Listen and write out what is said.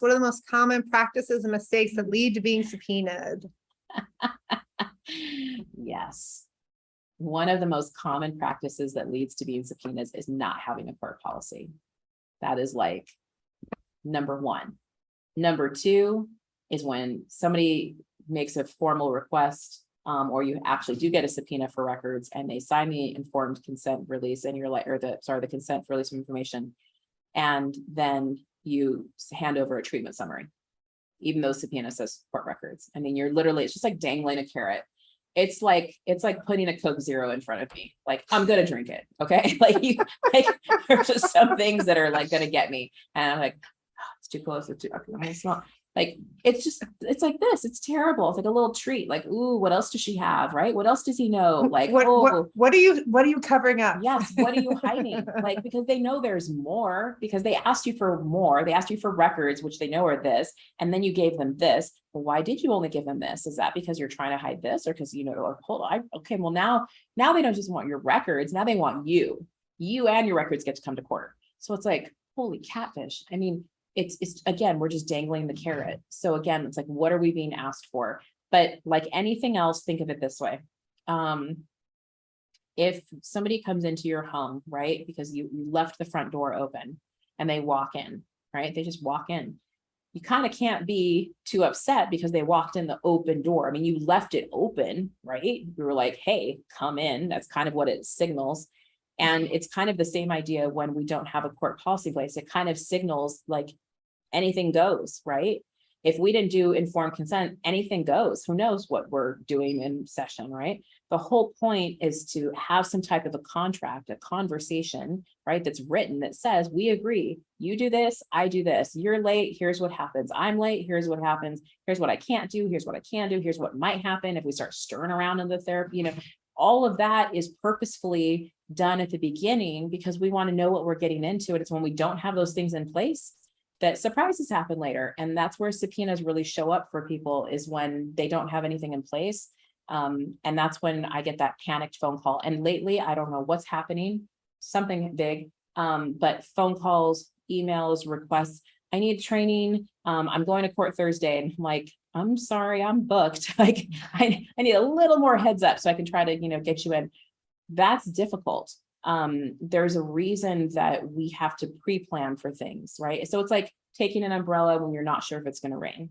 What are the most common practices and mistakes that lead to being subpoenaed? Yes. One of the most common practices that leads to being subpoenas is not having a court policy. That is like number one. Number two is when somebody makes a formal request, or you actually do get a subpoena for records and they sign the informed consent release and you're like, or the consent for release of information. And then you hand over a treatment summary, even though subpoena says court records. I mean, you're literally, it's just like dangling a carrot. It's like putting a Coke Zero in front of me. Like, I'm going to drink it. Okay. There's just some things that are like going to get me. And I'm like, oh, it's too close. It's too, okay, it's not. Like, it's like this. It's terrible. It's like a little treat. Like, ooh, what else does she have? Right? What else does he know? Like, what are you covering up? Yes. What are you hiding? Like, because they know there's more, because they asked you for more. They asked you for records, which they know are this, and then you gave them this. Well, why did you only give them this? Is that because you're trying to hide this, or because, hold on. Okay. Well, now they don't just want your records. Now they want you and your records get to come to court. So it's like, holy catfish. I mean, it's again, we're just dangling the carrot. So again, it's like, what are we being asked for? But like anything else, think of it this way. If somebody comes into your home, right, because you left the front door open and they walk in, right, they just walk in. You kind of can't be too upset because they walked in the open door. I mean, you left it open, right? You were like, hey, come in. That's kind of what it signals. And it's kind of the same idea when we don't have a court policy in place. It kind of signals like anything goes, right? If we didn't do informed consent, anything goes. Who knows what we're doing in session, right? The whole point is to have some type of a contract, a conversation, right? That's written that says, we agree, you do this, I do this. You're late, here's what happens. I'm late, here's what happens. Here's what I can't do, here's what I can do, here's what might happen if we start stirring around in the therapy. All of that is purposefully done at the beginning because we want to know what we're getting into. And it's when we don't have those things in place that surprises happen later. And that's where subpoenas really show up for people, is when they don't have anything in place. And that's when I get that panicked phone call. And lately, I don't know what's happening, something big, but phone calls, emails, requests. I need training. I'm going to court Thursday. And I'm like, I'm sorry, I'm booked. Like, I need a little more heads up so I can try to, get you in. That's difficult. There's a reason that we have to pre-plan for things, right? So it's like taking an umbrella when you're not sure if it's going to rain.